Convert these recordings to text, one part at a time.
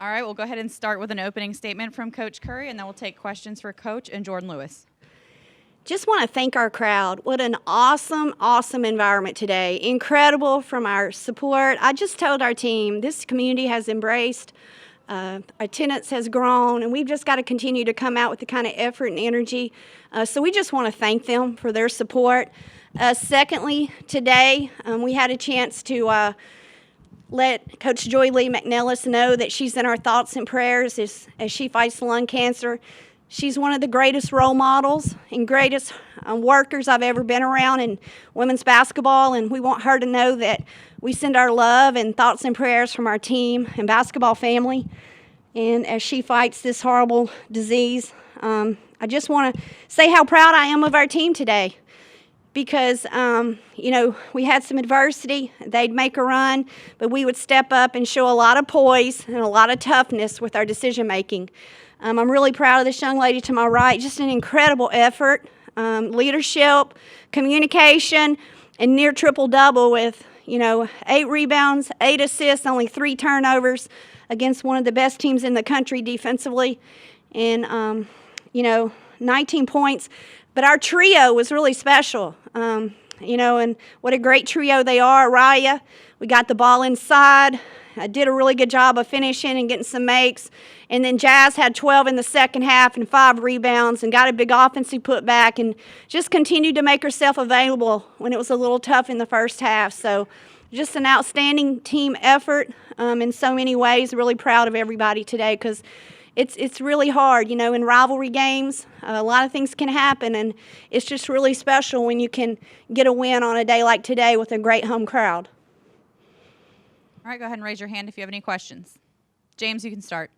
All right, we'll go ahead and start with an opening statement from Coach Curry, and then we'll take questions for Coach and Jordan Lewis. Just want to thank our crowd. What an awesome, awesome environment today. Incredible from our support. I just told our team this community has embraced, attendance has grown, and we've just got to continue to come out with the kind of effort and energy. So we just want to thank them for their support. Secondly, today we had a chance to let Coach Joy Lee McNellis know that she's in our thoughts and prayers as she fights lung cancer. She's one of the greatest role models and greatest workers I've ever been around in women's basketball, and we want her to know that we send our love and thoughts and prayers from our team and basketball family. And as she fights this horrible disease, I just want to say how proud I am of our team today. Because, we had some adversity. They'd make a run, but we would step up and show a lot of poise and a lot of toughness with our decision making. I'm really proud of this young lady to my right. Just an incredible effort, leadership, communication, and near triple-double with, 8 rebounds, 8 assists, only 3 turnovers against one of the best teams in the country defensively, and, 19 points. But our trio was really special, and what a great trio they are. Raya, we got the ball inside. I did a really good job of finishing and getting some makes. And then Jazz had 12 in the second half and 5 rebounds and got a big offensive putback and just continued to make herself available when it was a little tough in the first half. So just an outstanding team effort in so many ways. Really proud of everybody today because it's really hard, in rivalry games. A lot of things can happen, and it's just really special when you can get a win on a day like today with a great home crowd. All right, go ahead and raise your hand if you have any questions. James, you can start.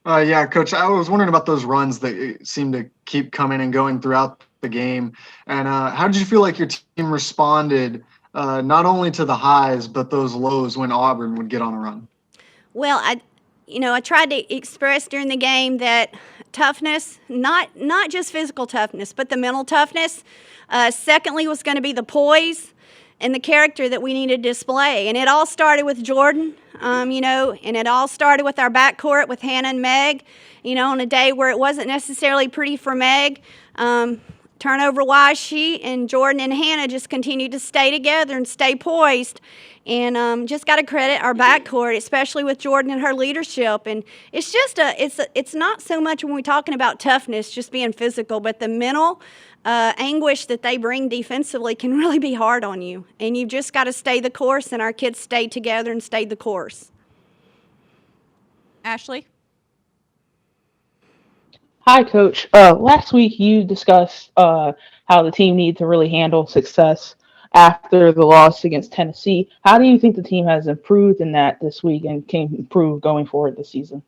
Yeah, Coach, I was wondering about those runs that seem to keep coming and going throughout the game. And how did you feel like your team responded not only to the highs, but those lows when Auburn would get on a run? Well, I tried to express during the game that toughness, not just physical toughness, but the mental toughness. Secondly was going to be the poise and the character that we needed to display. And it all started with Jordan, and it all started with our backcourt with Hannah and Meg, on a day where it wasn't necessarily pretty for Meg. Turnover-wise, she and Jordan and Hannah just continued to stay together and stay poised. And just got to credit our backcourt, especially with Jordan and her leadership. And it's just it's not so much when we're talking about toughness, just being physical, but the mental anguish that they bring defensively can really be hard on you. And you've just got to stay the course, and our kids stayed together and stayed the course. Ashley? Hi, Coach. Last week you discussed how the team needs to really handle success after the loss against Tennessee. How do you think the team has improved in that this week and can improve going forward this season?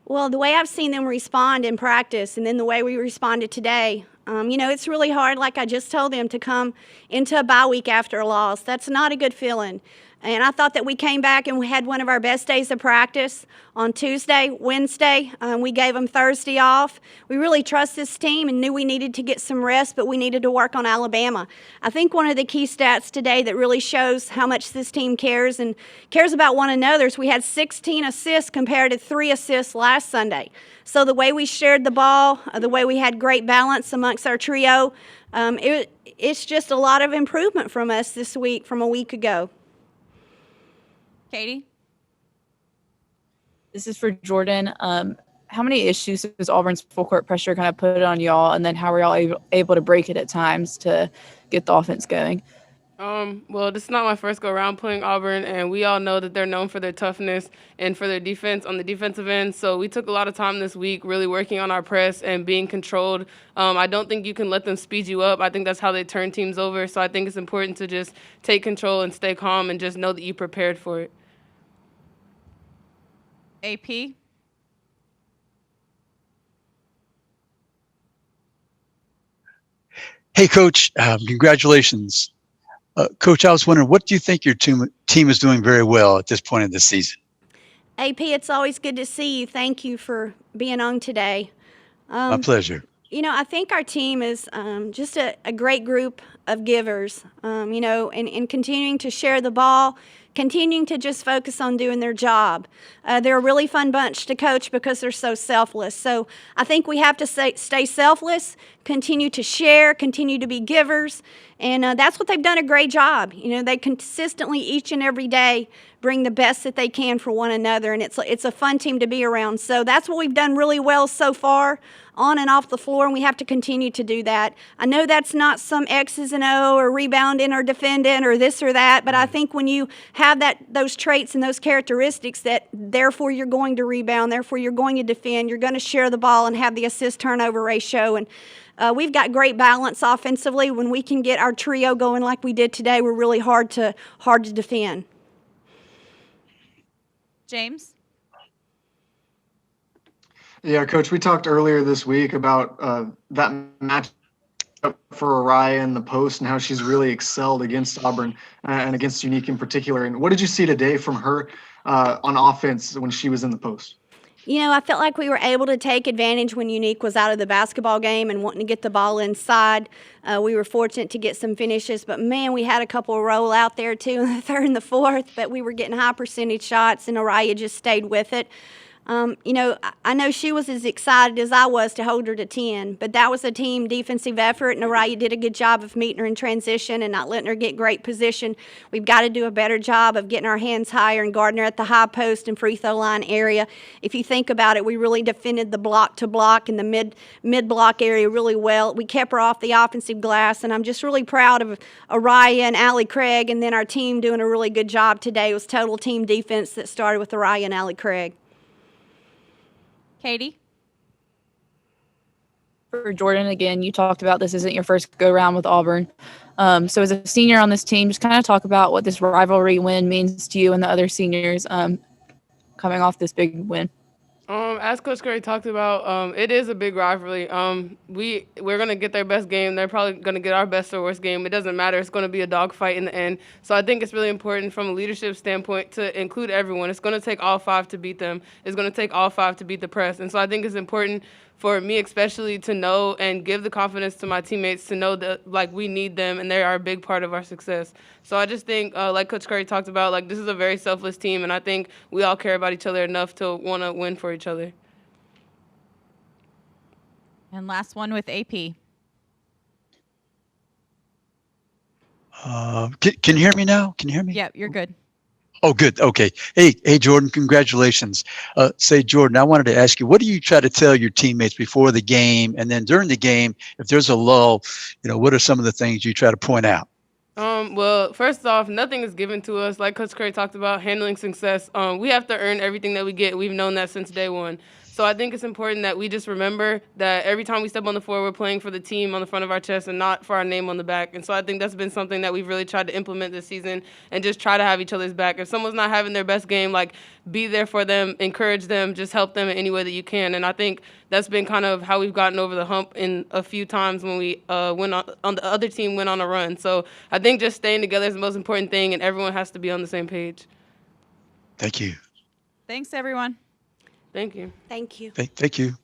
Well, the way I've seen them respond in practice and then the way we responded today, it's really hard, like I just told them, to come into a bye week after a loss. That's not a good feeling. And I thought that we came back and we had one of our best days of practice on Tuesday, Wednesday. We gave them Thursday off. We really trust this team and knew we needed to get some rest, but we needed to work on Alabama. I think one of the key stats today that really shows how much this team cares and cares about one another is we had 16 assists compared to 3 assists last Sunday. So the way we shared the ball, the way we had great balance amongst our trio, it's just a lot of improvement from us this week from a week ago. Katie? This is for Jordan. How many issues does Auburn's full court pressure kind of put on y'all, and then how are y'all able to break it at times to get the offense going? Well, this is not my first go-around playing Auburn, and we all know that they're known for their toughness and for their defense on the defensive end. So we took a lot of time this week really working on our press and being controlled. I don't think you can let them speed you up. I think that's how they turn teams over. So I think it's important to just take control and stay calm and just know that you prepared for it. AP? Hey, Coach, congratulations. Coach, I was wondering, what do you think your team is doing very well at this point in the season? AP, it's always good to see you. Thank you for being on today. My pleasure. I think our team is just a great group of givers, and continuing to share the ball, continuing to just focus on doing their job. They're a really fun bunch to coach because they're so selfless. So I think we have to stay selfless, continue to share, continue to be givers, and that's what they've done a great job. They consistently, each and every day, bring the best that they can for one another, and it's a fun team to be around. So that's what we've done really well so far, on and off the floor, and we have to continue to do that. I know that's not some X's and O or rebounding or defending or this or that, but I think when you have those traits and those characteristics, that therefore you're going to rebound, therefore you're going to defend, you're going to share the ball and have the assist-turnover ratio. And we've got great balance offensively. When we can get our trio going like we did today, we're really hard to defend. James? Yeah, Coach, we talked earlier this week about that match for Araya in the post and how she's really excelled against Auburn and against Unique in particular. And what did you see today from her on offense when she was in the post? I felt like we were able to take advantage when Unique was out of the basketball game and wanting to get the ball inside. We were fortunate to get some finishes, but man, we had a couple roll out there too in the third and the fourth, but we were getting high percentage shots and Araya just stayed with it. I know she was as excited as I was to hold her to 10, but that was a team defensive effort, and Araya did a good job of meeting her in transition and not letting her get great position. We've got to do a better job of getting our hands higher and guarding her at the high post and free throw line area. If you think about it, we really defended the block to block and the mid block area really well. We kept her off the offensive glass, and I'm just really proud of Araya and Allie Craig, and then our team doing a really good job today. It was total team defense that started with Araya and Allie Craig. Katie? For Jordan, again, you talked about this isn't your first go-round with Auburn. So as a senior on this team, just kind of talk about what this rivalry win means to you and the other seniors coming off this big win. As Coach Curry talked about, it is a big rivalry. We're gonna get their best game. They're probably gonna get our best or worst game. It doesn't matter. It's gonna be a dogfight in the end. So I think it's really important from a leadership standpoint to include everyone. It's gonna take all five to beat them. It's gonna take all five to beat the press. And so I think it's important for me especially to know and give the confidence to my teammates to know that we need them and they are a big part of our success. So I just think like Coach Curry talked about, this is a very selfless team, and I think we all care about each other enough to want to win for each other. And last one with AP. Can you hear me now? Can you hear me? Yep, you're good. Oh, good. Okay. Hey, Jordan, congratulations. Say, Jordan, I wanted to ask you, what do you try to tell your teammates before the game? And then during the game, if there's a lull, what are some of the things you try to point out? Well, first off, nothing is given to us. Like Coach Curry talked about, handling success. We have to earn everything that we get. We've known that since day one. So I think it's important that we just remember that every time we step on the floor, we're playing for the team on the front of our chest and not for our name on the back. And so I think that's been something that we've really tried to implement this season and just try to have each other's back. If someone's not having their best game, be there for them, encourage them, just help them in any way that you can. And I think that's been kind of how we've gotten over the hump in a few times when we went on the other team went on a run. So I think just staying together is the most important thing, and everyone has to be on the same page. Thank you. Thanks, everyone. Thank you. Thank you. Thank you.